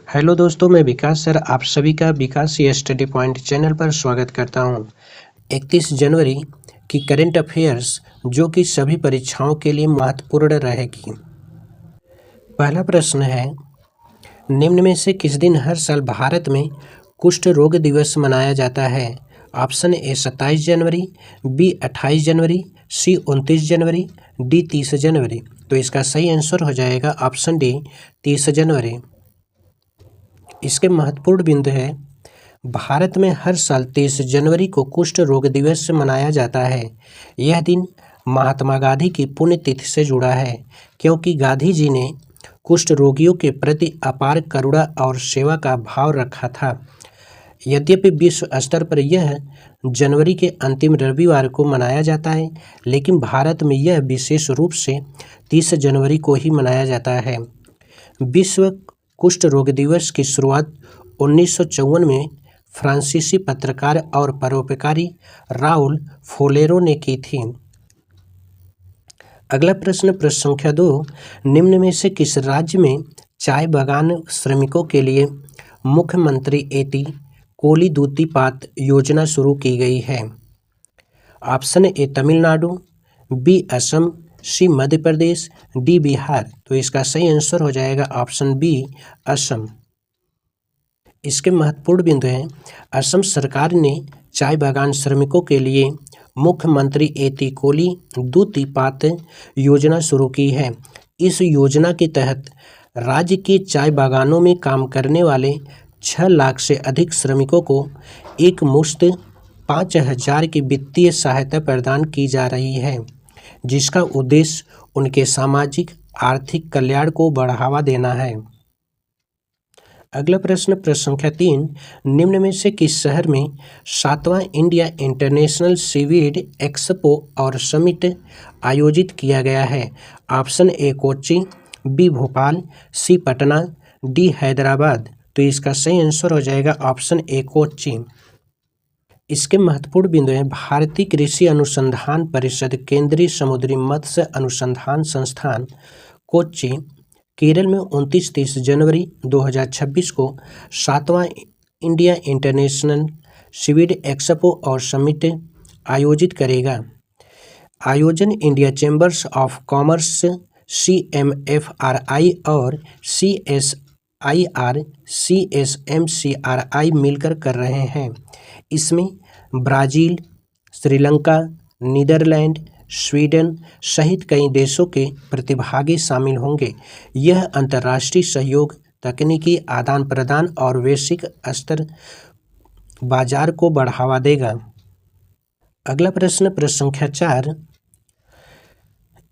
Hello दोस्तों, मैं विकास sir आप सभी का विकास स्टडी पॉइंट चैनल पर स्वागत करता हूं। 31 जनवरी की करंट अफेयर्स जो कि सभी परीक्षाओं के लिए महत्वपूर्ण रहेगी। पहला प्रश्न है, निम्न में से किस दिन हर साल भारत में कुष्ठ रोग दिवस मनाया जाता है? ऑप्शन ए 27 जनवरी, बी 28 जनवरी, सी 29 जनवरी, डी 30 जनवरी। तो इसका सही आंसर हो जाएगा ऑप्शन डी 30 जनवरी। इसके महत्वपूर्ण बिंदु है, भारत में हर साल 23 जनवरी को कुष्ठ रोग दिवस मनाया जाता है। यह दिन महात्मा गांधी की पुण्यतिथि से जुड़ा है, क्योंकि गांधी जी ने कुष्ठ रोगियों के प्रति अपार करुणा और सेवा का भाव रखा था। यद्यपि विश्व स्तर पर यह जनवरी के अंतिम रविवार को मनाया जाता है, लेकिन भारत में यह विशेष रूप से 30 जनवरी को ही मनाया जाता है। विश्व कुष्ठ रोग दिवस की शुरुआत 1954 में फ्रांसीसी पत्रकार और परोपकारी राउल फोलेरो ने की थी। अगला प्रश्न संख्या 2, निम्न में से किस राज्य में चाय बागान श्रमिकों के लिए मुख्यमंत्री एटी कोली दूतीपात योजना शुरू की गई है? Option A Tamil Nadu, B Assam, C Madhya Pradesh, D Bihar. तो इसका सही आंसर हो जाएगा ऑप्शन बी असम। इसके महत्वपूर्ण बिंदु हैं, असम सरकार ने चाय बागान श्रमिकों के लिए मुख्यमंत्री एटी कोली दूतीपात योजना शुरू की है। इस योजना के तहत राज्य के चाय बागानों में काम करने वाले 6 लाख से अधिक श्रमिकों को एक मुश्त 5,000 की वित्तीय सहायता प्रदान की जा रही है, जिसका उद्देश्य उनके सामाजिक आर्थिक कल्याण को बढ़ावा देना है। अगला प्रश्न संख्या 3, निम्न में से किस शहर में 7वां इंडिया इंटरनेशनल सीवीड एक्सपो और समिट आयोजित किया गया है? Option A Kochi, B Bhopal, C Patna, D Hyderabad. तो इसका सही आंसर हो जाएगा ऑप्शन ए कोच्चि। इसके महत्वपूर्ण बिंदु हैं, भारतीय कृषि अनुसंधान परिषद, केंद्रीय समुद्री मत्स्य अनुसंधान संस्थान कोच्चि, केरल में 29-30 जनवरी 2026 को 7वां इंडिया इंटरनेशनल सीवीड एक्सपो और समिट आयोजित करेगा। आयोजन India chambers of commerce, CMFRI और CSIR CSMCRI मिलकर कर रहे हैं। इसमें ब्राज़ील, श्रीलंका, नीदरलैंड, स्वीडन सहित कई देशों के प्रतिभागी शामिल होंगे। यह अंतर्राष्ट्रीय सहयोग, तकनीकी आदान प्रदान और वैश्विक स्तर बाजार को बढ़ावा देगा। अगला प्रश्न संख्या 4,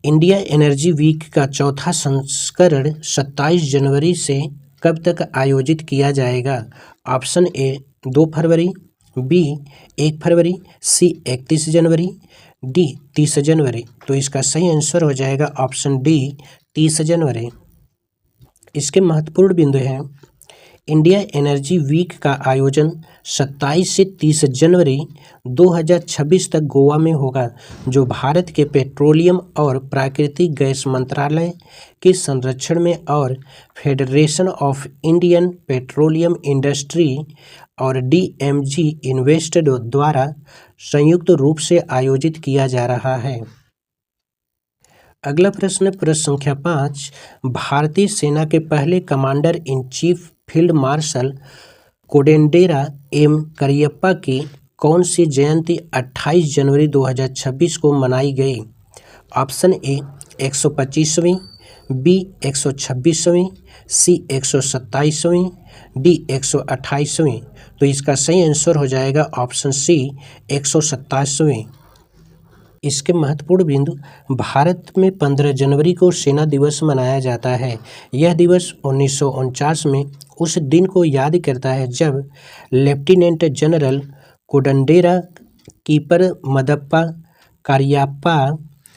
इंडिया एनर्जी वीक का चौथा संस्करण 27 जनवरी से कब तक आयोजित किया जाएगा? ऑप्शन ए 2 फरवरी, बी 1 फरवरी, सी 31 जनवरी, डी 30 जनवरी। तो इसका सही आंसर हो जाएगा ऑप्शन डी 30 जनवरी। इसके महत्वपूर्ण बिंदु हैं, इंडिया एनर्जी वीक का आयोजन 27 से 30 जनवरी 2026 तक गोवा में होगा, जो भारत के पेट्रोलियम और प्राकृतिक गैस मंत्रालय के संरक्षण में और federation of Indian petroleum industry और DMG इन्वेस्ट द्वारा संयुक्त रूप से आयोजित किया जा रहा है। अगला प्रश्न संख्या 5, भारतीय सेना के पहले commander in chief field marshal Kodandera M Cariappa की कौन सी जयंती 28 जनवरी 2026 को मनाई गई? ऑप्शन ए 125वीं, बी 126वीं, सी 127वीं, डी 128वीं। तो इसका सही आंसर हो जाएगा ऑप्शन सी 127वीं। इसके महत्वपूर्ण बिंदु, भारत में 15 जनवरी को सेना दिवस मनाया जाता है। यह दिवस 1949 में उस दिन को याद करता है जब lieutenant general Kodandera keeper मदप्पा Kariappa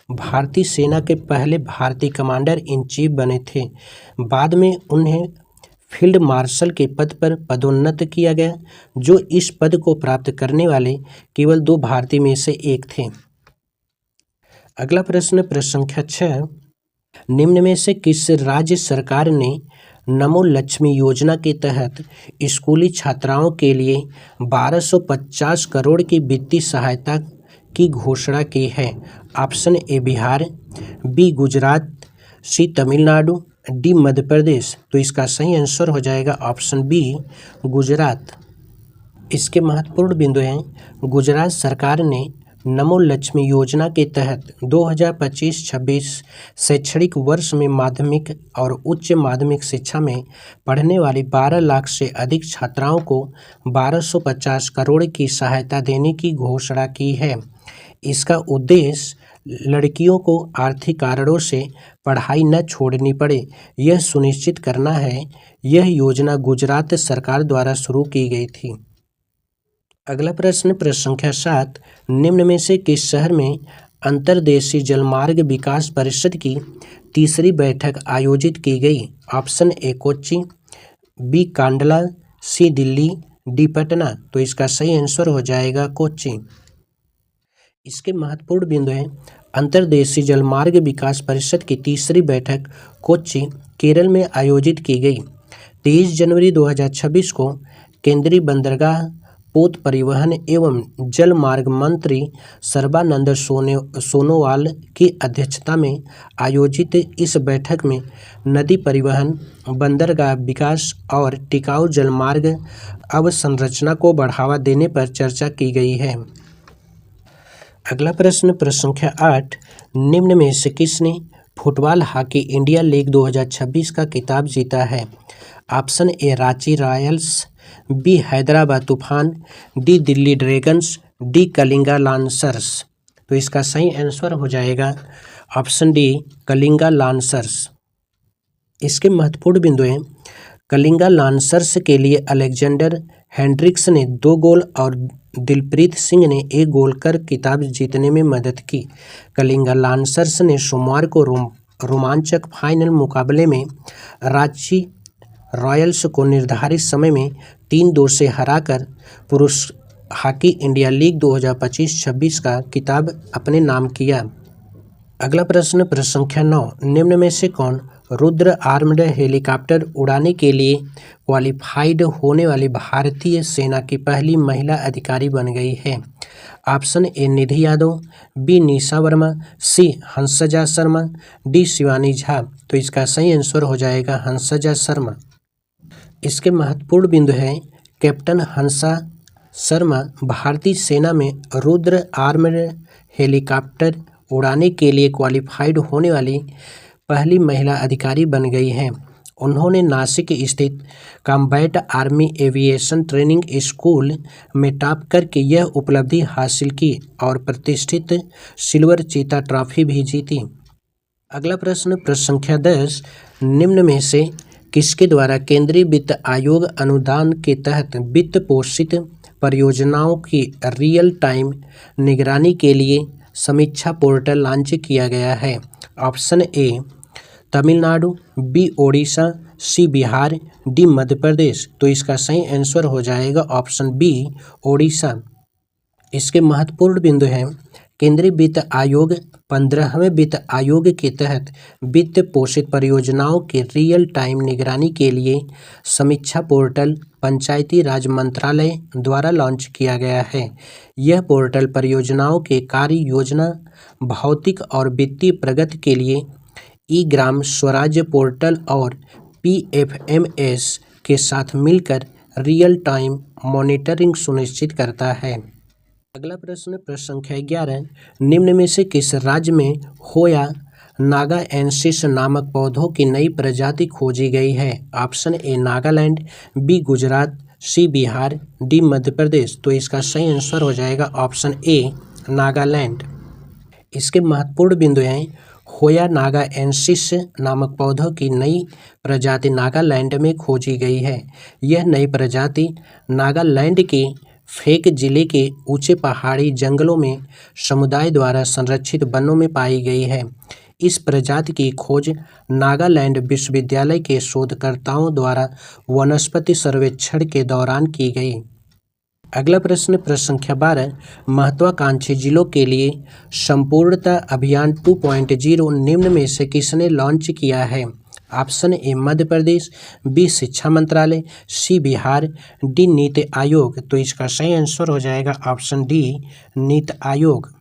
भारतीय सेना के पहले भारतीय कमांडर इन चीफ बने थे। बाद में उन्हें फील्ड मार्शल के पद पर पदोन्नत किया गया, जो इस पद को प्राप्त करने वाले केवल 2 भारतीय में से एक थे। अगला प्रश्न संख्या 6, निम्न में से किस राज्य सरकार ने नमो लक्ष्मी योजना के तहत स्कूली छात्राओं के लिए 1250 करोड़ की वित्तीय सहायता की घोषणा की है। Option A Bihar, B Gujarat, C Tamil Nadu, D Madhya Pradesh. तो इसका सही आंसर हो जाएगा ऑप्शन बी गुजरात। इसके महत्वपूर्ण बिंदु हैं, गुजरात सरकार ने नमो लक्ष्मी योजना के तहत 2025-26 शैक्षणिक वर्ष में माध्यमिक और उच्च माध्यमिक शिक्षा में पढ़ने वाली 12 लाख से अधिक छात्राओं को 1250 करोड़ की सहायता देने की घोषणा की है। इसका उद्देश्य लड़कियों को आर्थिक कारणों से पढ़ाई न छोड़नी पड़े, यह सुनिश्चित करना है। यह योजना गुजरात सरकार द्वारा शुरू की गई थी। अगला प्रश्न संख्या 7, निम्न में से किस शहर में अंतर्देशीय जलमार्ग विकास परिषद की तीसरी बैठक आयोजित की गई? Option A Kochi, B Kandla, C Delhi, D Patna. तो इसका सही आंसर हो जाएगा कोच्चि। इसके महत्वपूर्ण बिंदु हैं, अंतर्देशीय जलमार्ग विकास परिषद की तीसरी बैठक कोच्चि, केरल में आयोजित की गई। 23 जनवरी 2026 को केंद्रीय बंदरगाह, पोत परिवहन एवं जल मार्ग मंत्री सर्बानंद सोनोवाल की अध्यक्षता में आयोजित इस बैठक में नदी परिवहन, बंदरगाह विकास और टिकाऊ जलमार्ग अवसंरचना को बढ़ावा देने पर चर्चा की गई है। अगला प्रश्न संख्या 8, निम्न में से किसने फुटबॉल हॉकी इंडिया लीग 2026 का खिताब जीता है? Option A Ranchi Royals, B Hyderabad Toofan, D Delhi Dragons, D Kalinga Lancers. तो इसका सही आंसर हो जाएगा ऑप्शन डी कलिंगा लांसर्स। इसके महत्वपूर्ण बिंदु हैं, कलिंगा लांसर्स के लिए अलेक्जेंडर हेंड्रिक्स ने 2 गोल और दिलप्रीत सिंह ने 1 गोल कर खिताब जीतने में मदद की। कलिंगा लांसर्स ने सोमवार को रोमांचक फाइनल मुकाबले में रांची रॉयल्स को निर्धारित समय में 3-2 से हराकर पुरुष हॉकी इंडिया लीग 2025-26 का खिताब अपने नाम किया। अगला प्रश्न संख्या 9, निम्न में से कौन रुद्र आर्म्ड हेलीकॉप्टर उड़ाने के लिए क्वालिफाइड होने वाली भारतीय सेना की पहली महिला अधिकारी बन गई है? Option A Nidhi Yadav, B Nisha Verma, C Hansja Sharma, D Shivani Jha. तो इसका सही आंसर हो जाएगा हंसजा शर्मा। इसके महत्वपूर्ण बिंदु हैं, कैप्टन हंसा शर्मा भारतीय सेना में रुद्र आर्म्ड हेलीकॉप्टर उड़ाने के लिए क्वालिफाइड होने वाली पहली महिला अधिकारी बन गई हैं। उन्होंने नासिक स्थित combat army aviation training school में टॉप करके यह उपलब्धि हासिल की और प्रतिष्ठित सिल्वर चीता ट्रॉफी भी जीती। अगला प्रश्न संख्या 10, निम्न में से किसके द्वारा केंद्रीय वित्त आयोग अनुदान के तहत वित्त पोषित परियोजनाओं की रियल टाइम निगरानी के लिए समीक्षा पोर्टल लॉन्च किया गया है? Option A Tamil Nadu, B Odisha, C Bihar, D Madhya Pradesh. तो इसका सही आंसर हो जाएगा ऑप्शन बी ओडिशा। इसके महत्वपूर्ण बिंदु हैं, केंद्रीय वित्त आयोग 15वें वित्त आयोग के तहत वित्त पोषित परियोजनाओं के रियल टाइम निगरानी के लिए समीक्षा पोर्टल पंचायती राज मंत्रालय द्वारा लॉन्च किया गया है। यह पोर्टल परियोजनाओं के कार्य योजना, भौतिक और वित्तीय प्रगति के लिए ई ग्राम स्वराज्य पोर्टल और PFMS के साथ मिलकर रियल टाइम मॉनिटरिंग सुनिश्चित करता है। अगला प्रश्न संख्या 11, निम्न में से किस राज्य में होया नागाएंसिस नामक पौधों की नई प्रजाति खोजी गई है? Option A Nagaland, B Gujarat, C Bihar, D Madhya Pradesh. तो इसका सही आंसर हो जाएगा ऑप्शन ए नागालैंड। इसके महत्वपूर्ण बिंदु हैं, होया नागाएंसिस नामक पौधों की नई प्रजाति नागालैंड में खोजी गई है। यह नई प्रजाति नागालैंड के फेक जिले के ऊंचे पहाड़ी जंगलों में समुदाय द्वारा संरक्षित वनों में पाई गई है। इस प्रजाति की खोज नागालैंड विश्वविद्यालय के शोधकर्ताओं द्वारा वनस्पति सर्वेक्षण के दौरान की गई। अगला प्रश्न संख्या 12, महत्वाकांक्षी जिलों के लिए संपूर्णता अभियान 2.0 निम्न में से किसने लॉन्च किया है? ऑप्शन ए मध्य प्रदेश, बी शिक्षा मंत्रालय, सी बिहार, डी नीति आयोग। तो इसका सही आंसर हो जाएगा ऑप्शन डी नीति आयोग।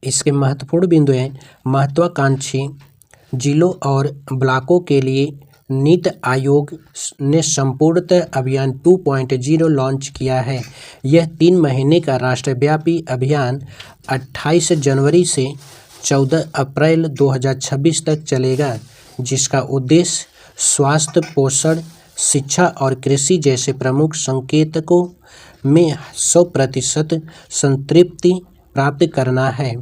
इसके महत्वपूर्ण बिंदु हैं, महत्वाकांक्षी जिलों और ब्लॉकों के लिए नीति आयोग ने संपूर्णतः अभियान 2.0 लॉन्च किया है। यह 3 महीने का राष्ट्रव्यापी अभियान 28 जनवरी से 14 अप्रैल 2026 तक चलेगा, जिसका उद्देश्य स्वास्थ्य, पोषण, शिक्षा और कृषि जैसे प्रमुख संकेतकों में 100% संतृप्ति प्राप्त करना है।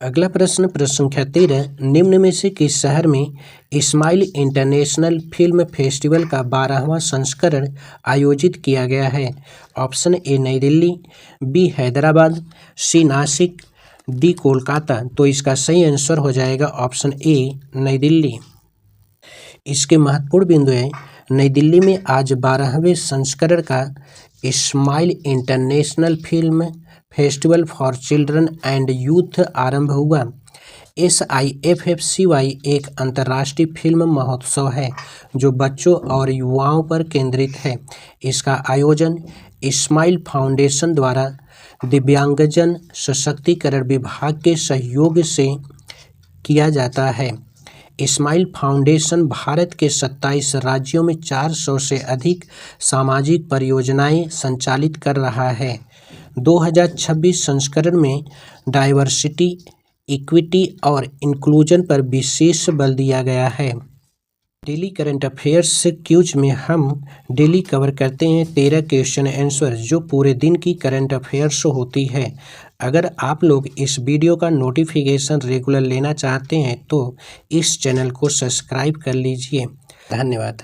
अगला प्रश्न संख्या 13, निम्न में से किस शहर में इस्माइल इंटरनेशनल फिल्म फेस्टिवल का 12वां संस्करण आयोजित किया गया है? ऑप्शन ए नई दिल्ली, बी हैदराबाद, सी नासिक, डी कोलकाता। तो इसका सही आंसर हो जाएगा ऑप्शन ए नई दिल्ली। इसके महत्वपूर्ण बिंदु हैं, नई दिल्ली में आज 12वें संस्करण का Smile International Film Festival for Children and Youth आरंभ हुआ। SIFFCY एक अंतर्राष्ट्रीय फिल्म महोत्सव है जो बच्चों और युवाओं पर केंद्रित है। इसका आयोजन इस्माइल फाउंडेशन द्वारा दिव्यांगजन सशक्तिकरण विभाग के सहयोग से किया जाता है। इस्माइल फाउंडेशन भारत के 27 राज्यों में 400 से अधिक सामाजिक परियोजनाएं संचालित कर रहा है। 2026 संस्करण में डाइवर्सिटी, इक्विटी और इंक्लूजन पर विशेष बल दिया गया है। डेली करंट अफेयर्स क्यूज में हम डेली कवर करते हैं 13 क्वेश्चन आंसर जो पूरे दिन की करंट अफेयर्स होती है। अगर आप लोग इस वीडियो का नोटिफिकेशन रेगुलर लेना चाहते हैं तो इस चैनल को सब्सक्राइब कर लीजिए। धन्यवाद।